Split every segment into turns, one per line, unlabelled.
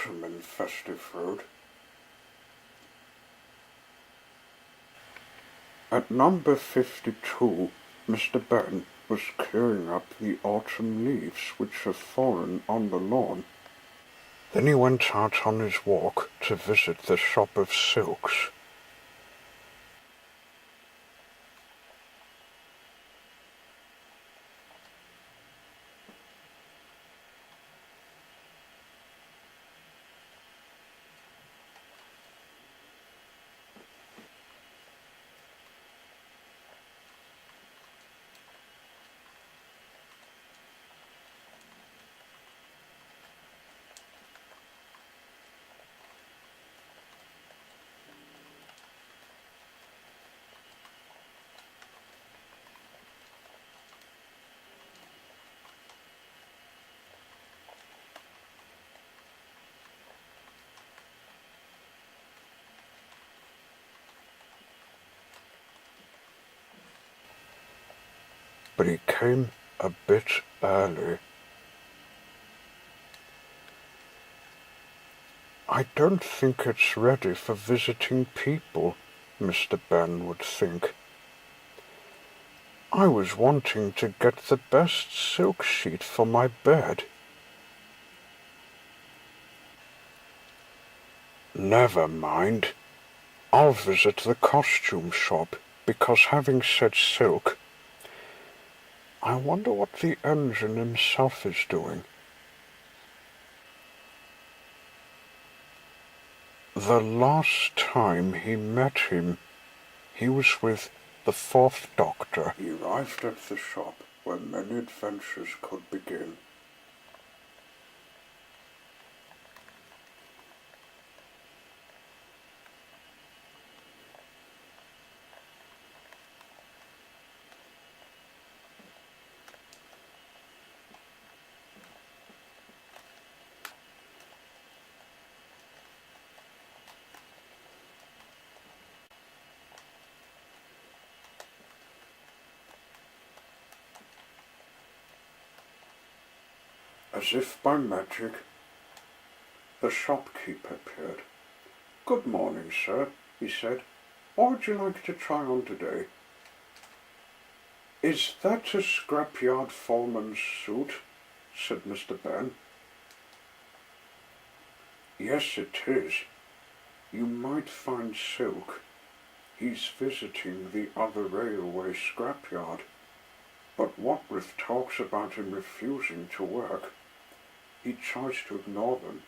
autumn in Festive Road. At number 52, Mr. Benn was clearing up the autumn leaves which have fallen on the lawn. Then he went out on his walk to visit the shop of silks. But he came a bit early. I don't think it's ready for visiting people, Mr. Benn would think. I was wanting to get the best silk sheet for my bed. Never mind. I'll visit the costume shop, because having said silk, I wonder what the engine himself is doing. The last time he met him, he was with the fourth Doctor. He arrived at the shop where many adventures could begin. As if by magic, the shopkeeper appeared. "Good morning, sir," he said. "What would you like to try on today?" "Is that a scrapyard foreman's suit?" said Mr. Benn. "Yes, it is. You might find silk. He's visiting the other railway scrapyard. But what with talks about him refusing to work, he tries to ignore them."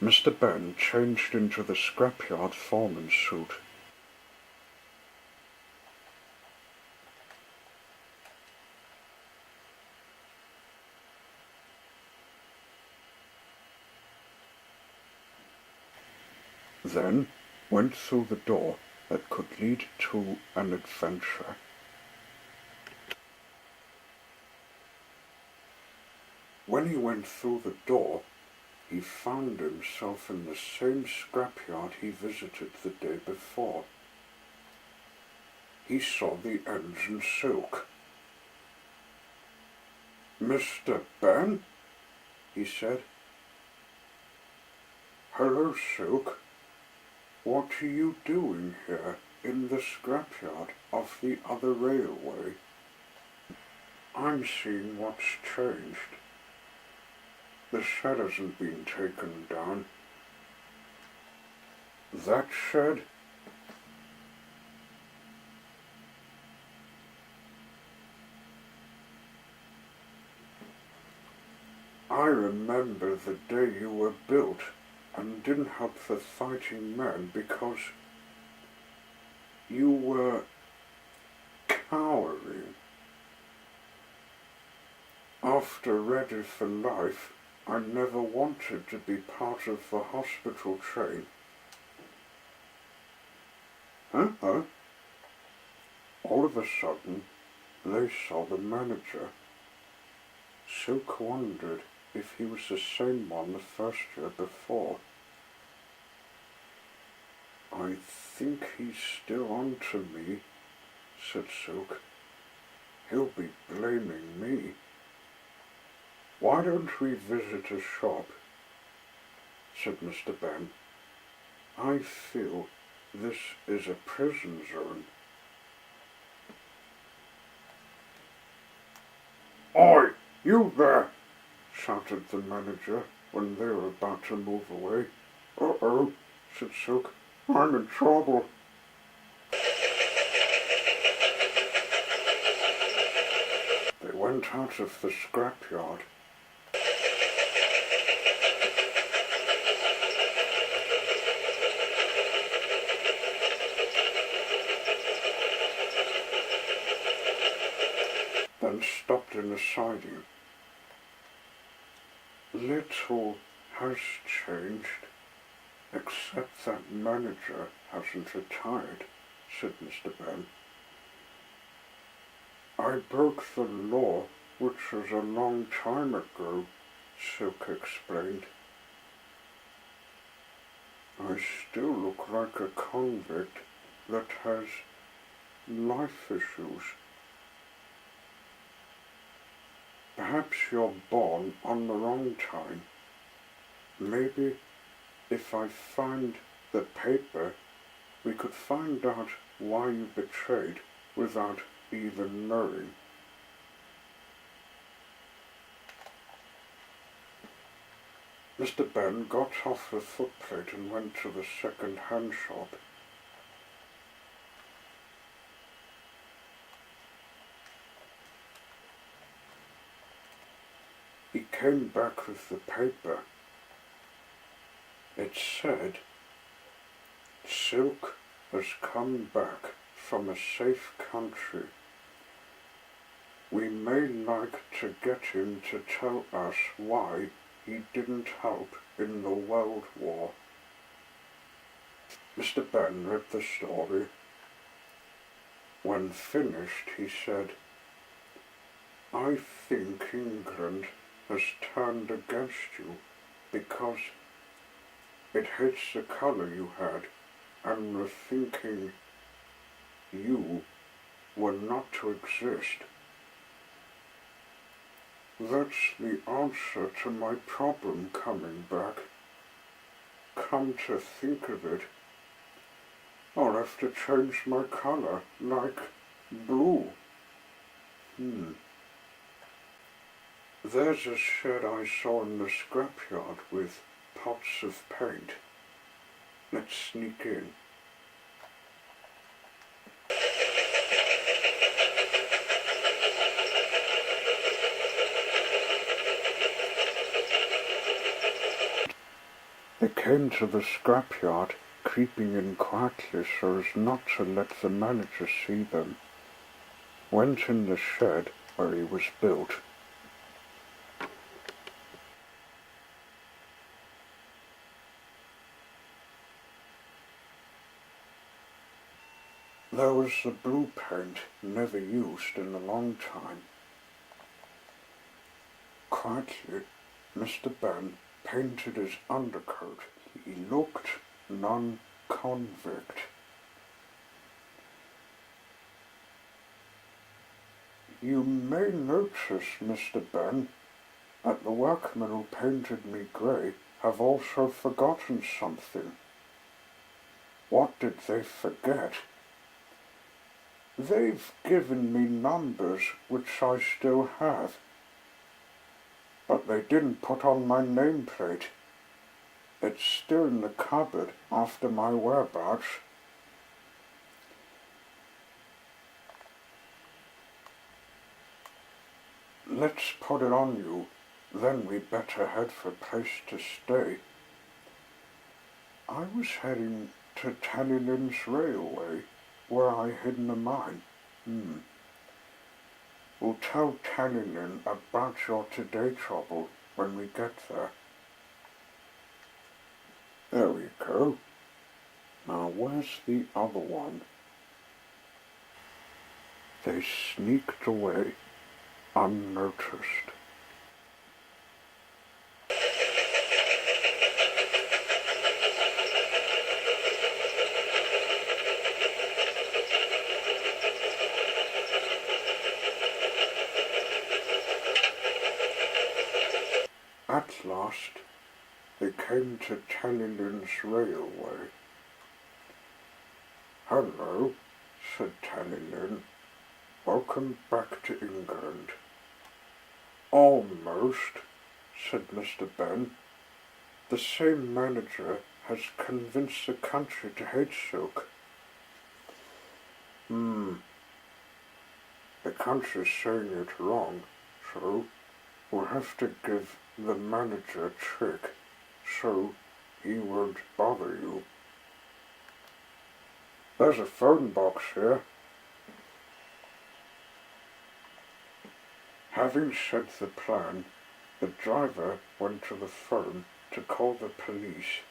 Mr. Benn changed into the scrapyard foreman's suit. Then went through the door that could lead to an adventure. When he went through the door, he found himself in the same scrapyard he visited the day before. He saw the engine silk. "Mr. Benn?" he said. "Hello, Silk. What are you doing here in the scrapyard of the other railway?" "I'm seeing what's changed. The shed hasn't been taken down." "That shed?" "I remember the day you were built and didn't help the fighting men because you were cowering. After Ready for Life, I never wanted to be part of the hospital train." Huh? All of a sudden, they saw the manager. Silk wondered if he was the same one the first year before. I think he's still on to me, said Silk. He'll be blaming me. Why don't we visit a shop? Said Mr. Benn. I feel this is a prison zone. Oi, you there! Shouted the manager when they were about to move away. Uh-oh, said Silk. I'm in trouble. They went out of the scrapyard. Then stopped in a siding. Little has changed, except that manager hasn't retired, said Mr. Benn. I broke the law, which was a long time ago, Silk explained. I still look like a convict that has life issues. Perhaps you're born on the wrong time. Maybe if I find the paper, we could find out why you betrayed without even knowing. Mr. Benn got off the footplate and went to the second-hand shop. He came back with the paper. It said, Silk has come back from a safe country. We may like to get him to tell us why he didn't help in the World War. Mr. Benn read the story. When finished, he said, I think England has turned against you because it hates the colour you had and was thinking you were not to exist. That's the answer to my problem coming back. Come to think of it, I'll have to change my colour, like blue. There's a shed I saw in the scrapyard with pots of paint. Let's sneak in. They came to the scrapyard, creeping in quietly so as not to let the manager see them. Went in the shed where he was built. There was the blue paint, never used in a long time. Quietly, Mr. Benn painted his undercoat. He looked non-convict. You may notice, Mr. Benn, that the workmen who painted me grey have also forgotten something. What did they forget? They've given me numbers which I still have, but they didn't put on my nameplate. It's still in the cupboard after my whereabouts. Let's put it on you, then we'd better head for a place to stay. I was heading to Tannin's Railway, where I hid in the mine. We'll tell Tannin about your today trouble when we get there. There we go. Now where's the other one? They sneaked away unnoticed. At last they came to Tallylin's railway. "Hello," said Tallylin. "Welcome back to England." "Almost," said Mr Benn. "The same manager has convinced the country to hate silk." The country's saying it wrong, so we'll have to give the manager a trick so he won't bother you. There's a phone box here. Having said the plan, the driver went to the phone to call the police.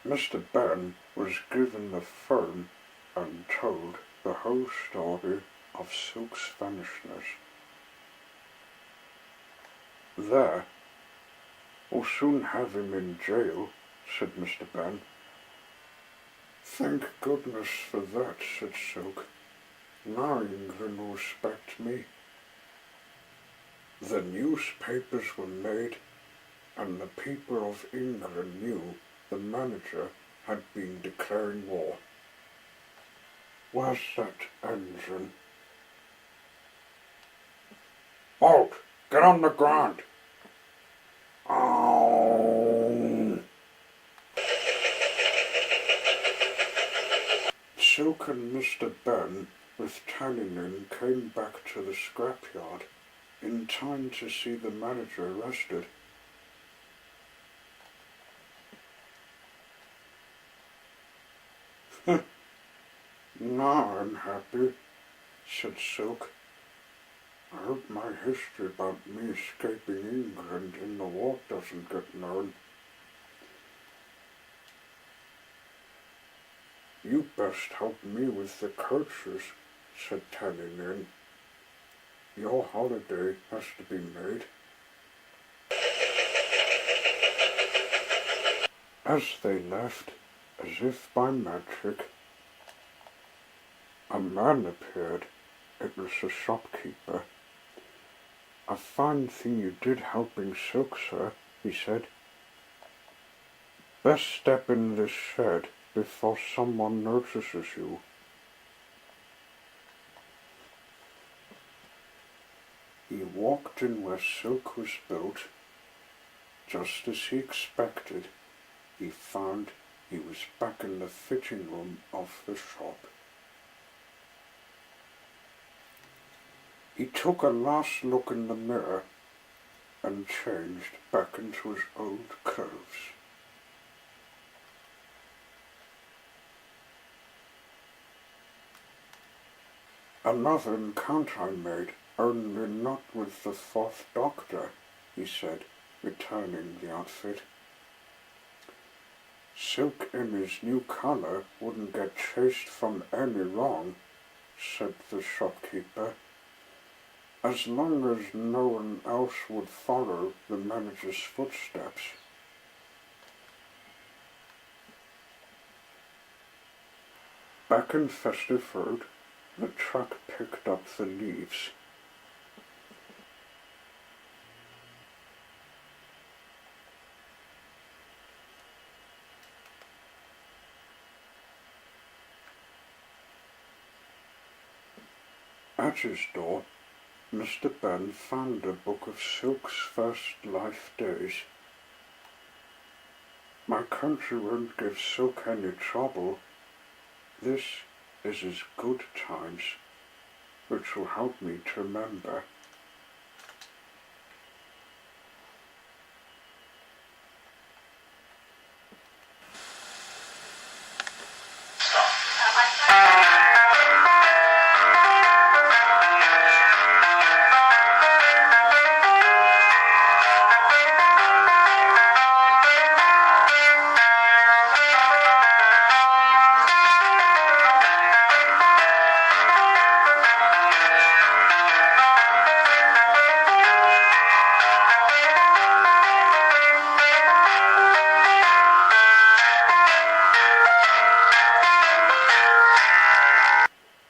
Mr Benn was given the phone and told the whole story of Silk's vanishness. "There, we'll soon have him in jail," said Mr Benn. "Thank goodness for that," said Silk. "Now England will respect me." The newspapers were made, and the people of England knew the manager had been declaring war. "Where's that engine?" "Halt! Get on the ground!" "Ow!" Silk and Mr Benn with Tallylin came back to the scrapyard in time to see the manager arrested. "Now I'm happy," said Silk. "I hope my history about me escaping England in the war doesn't get known." "You best help me with the coaches," said Tallylin. "Your holiday has to be made." As they left, as if by magic, a man appeared. It was the shopkeeper. "A fine thing you did helping Silk, sir," he said. "Best step in this shed before someone notices you." He walked in where Silk was built. Just as he expected, he found he was back in the fitting room of the shop. He took a last look in the mirror and changed back into his old clothes. "Another encounter I made, only not with the Fourth Doctor," he said, returning the outfit. "Silk in his new colour wouldn't get chased from any wrong," said the shopkeeper, "as long as no one else would follow the manager's footsteps." Back in Festive Road, the truck picked up the leaves. At his door, Mr Benn found a book of Silk's first life days. "My country won't give Silk any trouble. This is his good times, which will help me to remember